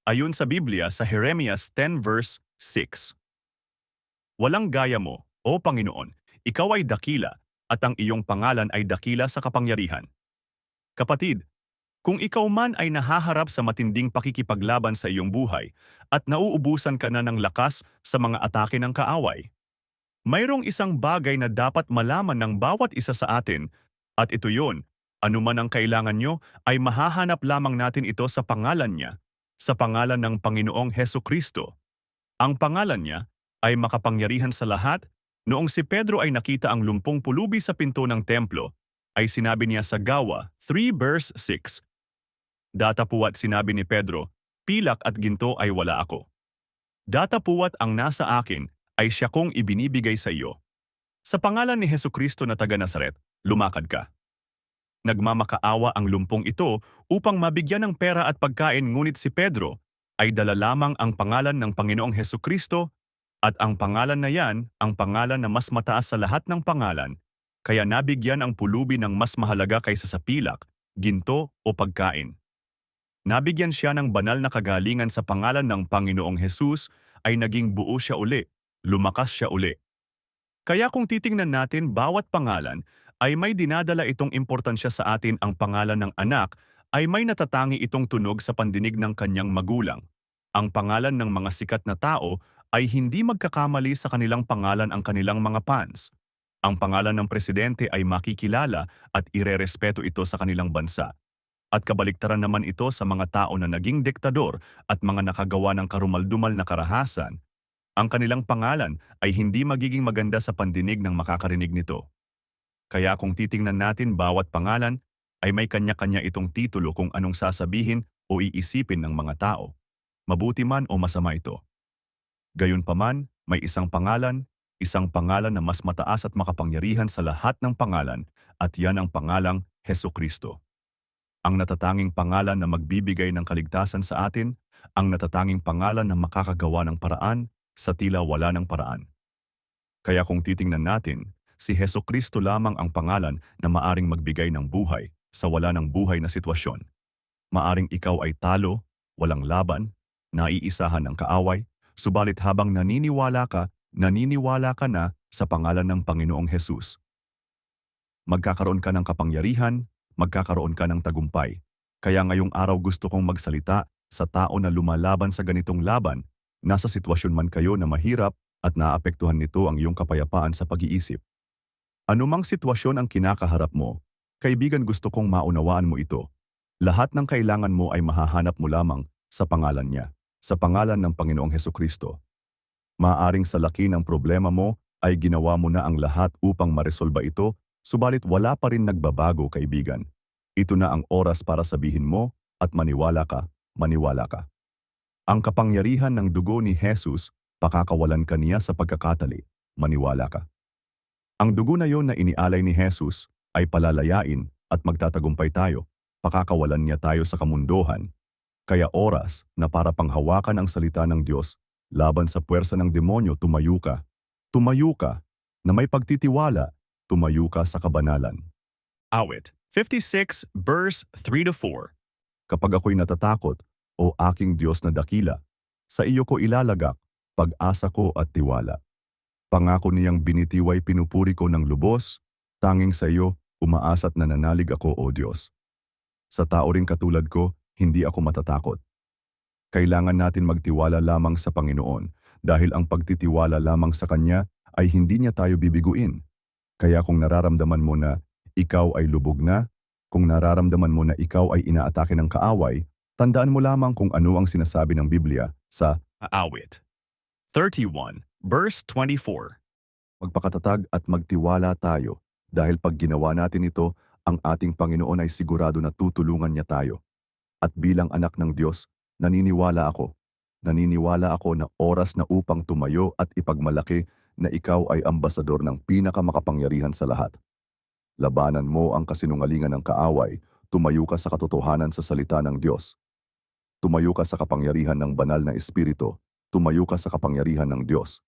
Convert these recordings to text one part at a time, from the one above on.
Ayon sa Biblia sa Jeremias 10 verse 6. Walang gaya mo, O Panginoon, ikaw ay dakila, at ang iyong pangalan ay dakila sa kapangyarihan. Kapatid, kung ikaw man ay nahaharap sa matinding pakikipaglaban sa iyong buhay at nauubusan ka na ng lakas sa mga atake ng kaaway, mayroong isang bagay na dapat malaman ng bawat isa sa atin, at ito yun, anuman ang kailangan nyo ay mahahanap lamang natin ito sa pangalan niya, sa pangalan ng Panginoong Heso Kristo. Ang pangalan niya ay makapangyarihan sa lahat. Noong si Pedro ay nakita ang lumpong pulubi sa pinto ng templo, ay sinabi niya sa Gawa 3 verse 6, Datapuwat sinabi ni Pedro, pilak at ginto ay wala ako. Datapuwat ang nasa akin ay siya kong ibinibigay sa iyo. Sa pangalan ni Hesukristo na taga Nazaret, lumakad ka. Nagmamakaawa ang lumpong ito upang mabigyan ng pera at pagkain, ngunit si Pedro ay dala lamang ang pangalan ng Panginoong Hesukristo, at ang pangalan na yan, ang pangalan na mas mataas sa lahat ng pangalan, kaya nabigyan ang pulubi ng mas mahalaga kaysa sa pilak, ginto o pagkain. Nabigyan siya ng banal na kagalingan sa pangalan ng Panginoong Hesus, ay naging buo siya uli, lumakas siya uli. Kaya kung titingnan natin bawat pangalan, ay may dinadala itong importansya sa atin. Ang pangalan ng anak ay may natatangi itong tunog sa pandinig ng kanyang magulang. Ang pangalan ng mga sikat na tao ay hindi magkakamali sa kanilang pangalan ang kanilang mga fans. Ang pangalan ng presidente ay makikilala at irerespeto ito sa kanilang bansa. At kabaliktaran naman ito sa mga tao na naging diktador at mga nakagawa ng karumaldumal na karahasan. Ang kanilang pangalan ay hindi magiging maganda sa pandinig ng makakarinig nito. Kaya kung titingnan natin bawat pangalan, ay may kanya-kanya itong titulo kung anong sasabihin o iisipin ng mga tao. Mabuti man o masama ito. Gayunpaman, may isang pangalan na mas mataas at makapangyarihan sa lahat ng pangalan, at yan ang pangalang Hesukristo. Ang natatanging pangalan na magbibigay ng kaligtasan sa atin, ang natatanging pangalan na makakagawa ng paraan sa tila wala ng paraan. Kaya kung titingnan natin, si Hesukristo lamang ang pangalan na maaring magbigay ng buhay sa wala ng buhay na sitwasyon. Maaring ikaw ay talo, walang laban, naiisahan ng kaaway, subalit habang naniniwala ka na sa pangalan ng Panginoong Hesus. Magkakaroon ka ng kapangyarihan, magkakaroon ka ng tagumpay. Kaya ngayong araw gusto kong magsalita sa tao na lumalaban sa ganitong laban, nasa sitwasyon man kayo na mahirap at naapektuhan nito ang iyong kapayapaan sa pag-iisip. Anumang sitwasyon ang kinakaharap mo, kaibigan, gusto kong maunawaan mo ito. Lahat ng kailangan mo ay mahahanap mo lamang sa pangalan niya, sa pangalan ng Panginoong Hesukristo. Maaring sa laki ng problema mo ay ginawa mo na ang lahat upang maresolba ito, subalit wala pa rin nagbabago, kaibigan. Ito na ang oras para sabihin mo at maniwala ka, maniwala ka. Ang kapangyarihan ng dugo ni Jesus, pakakawalan ka niya sa pagkakatali, maniwala ka. Ang dugo na yon na inialay ni Jesus ay palalayain at magtatagumpay tayo, pakakawalan niya tayo sa kamunduhan. Kaya oras na para panghawakan ang salita ng Diyos, laban sa puwersa ng demonyo, tumayo ka. Tumayo ka, na may pagtitiwala, tumayo ka sa kabanalan. Awit 56 verse 3-4. Kapag ako'y natatakot, O aking Diyos na dakila, sa iyo ko ilalagak, pag-asa ko at tiwala. Pangako niyang binitiway pinupuri ko ng lubos, tanging sa iyo, umaasat na nanalig ako, O Diyos. Sa tao ring katulad ko, hindi ako matatakot. Kailangan natin magtiwala lamang sa Panginoon, dahil ang pagtitiwala lamang sa Kanya ay hindi niya tayo bibiguin. Kaya kung nararamdaman mo na ikaw ay lubog na, kung nararamdaman mo na ikaw ay inaatake ng kaaway, tandaan mo lamang kung ano ang sinasabi ng Biblia sa Awit 31 verse 24. Magpakatatag at magtiwala tayo, dahil pag ginawa natin ito, ang ating Panginoon ay sigurado na tutulungan niya tayo. At bilang anak ng Diyos, naniniwala ako na oras na upang tumayo at ipagmalaki na ikaw ay ambasador ng pinakamakapangyarihan sa lahat. Labanan mo ang kasinungalingan ng kaaway, tumayo ka sa katotohanan sa salita ng Diyos. Tumayo ka sa kapangyarihan ng banal na Espiritu, tumayo ka sa kapangyarihan ng Diyos.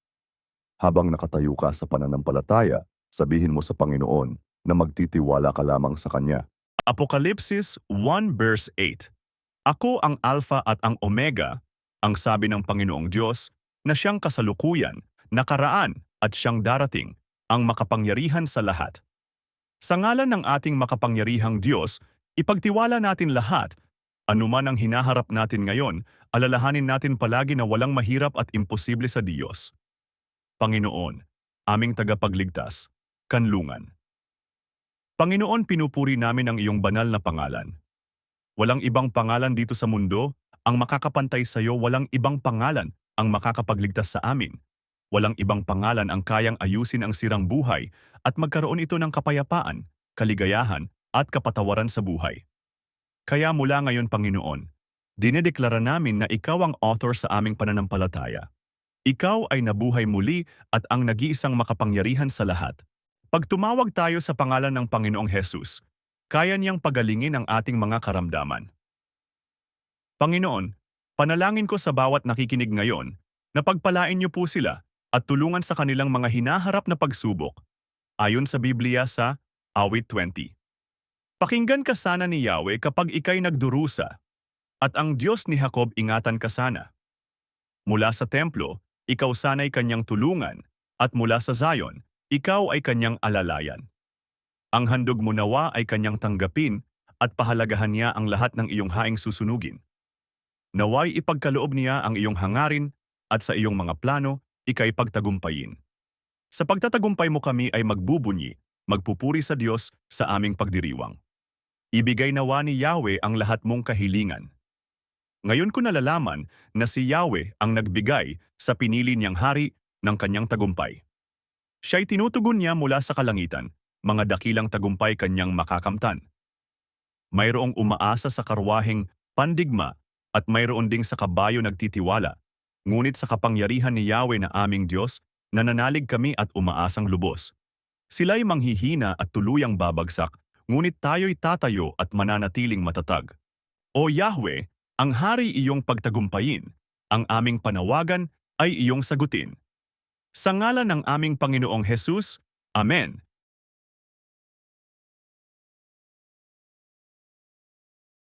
Habang nakatayo ka sa pananampalataya, sabihin mo sa Panginoon na magtitiwala ka lamang sa Kanya. Apokalipsis 1 verse 8. Ako ang Alpha at ang Omega, Ang sabi ng Panginoong Diyos na siyang kasalukuyan, nakaraan at siyang darating, ang makapangyarihan sa lahat. Sa ngalan ng ating makapangyarihang Diyos, ipagtiwala natin lahat. Anuman ang hinaharap natin ngayon, alalahanin natin palagi na walang mahirap at imposible sa Diyos. Panginoon, aming tagapagligtas, kanlungan. Panginoon, pinupuri namin ang iyong banal na pangalan. Walang ibang pangalan dito sa mundo ang makakapantay sa iyo, walang ibang pangalan ang makakapagligtas sa amin. Walang ibang pangalan ang kayang ayusin ang sirang buhay at magkaroon ito ng kapayapaan, kaligayahan at kapatawaran sa buhay. Kaya mula ngayon, Panginoon, dinedeklara namin na ikaw ang author sa aming pananampalataya. Ikaw ay nabuhay muli at ang nag-iisang makapangyarihan sa lahat. Pag tumawag tayo sa pangalan ng Panginoong Hesus, kaya niyang pagalingin ang ating mga karamdaman. Panginoon, panalangin ko sa bawat nakikinig ngayon na pagpalain niyo po sila at tulungan sa kanilang mga hinaharap na pagsubok. Ayon sa Biblia sa Awit 20. Pakinggan ka sana ni Yahweh kapag ika'y nagdurusa, at ang Diyos ni Jacob ingatan ka sana. Mula sa templo, ikaw sana'y kanyang tulungan, at mula sa Zion, ikaw ay kanyang alalayan. Ang handog mo nawa ay kanyang tanggapin at pahalagahan niya ang lahat ng iyong haing susunugin. Naway ipagkaloob niya ang iyong hangarin at sa iyong mga plano, ika'y pagtagumpayin. Sa pagtatagumpay mo kami ay magbubunyi, magpupuri sa Diyos sa aming pagdiriwang. Ibigay nawa ni Yahweh ang lahat mong kahilingan. Ngayon ko nalalaman na si Yahweh ang nagbigay sa pinili niyang hari ng kanyang tagumpay. Siya'y tinutugon niya mula sa kalangitan, mga dakilang tagumpay kanyang makakamtan. Mayroong umaasa sa karwaheng pandigma at mayroon ding sa kabayo nagtitiwala. Ngunit sa kapangyarihan ni Yahweh na aming Diyos, nananalig kami at umaasang lubos. Sila'y manghihina at tuluyang babagsak, ngunit tayo'y tatayo at mananatiling matatag. O Yahweh, ang hari iyong pagtagumpayin, ang aming panawagan ay iyong sagutin. Sa ngalan ng aming Panginoong Hesus, Amen.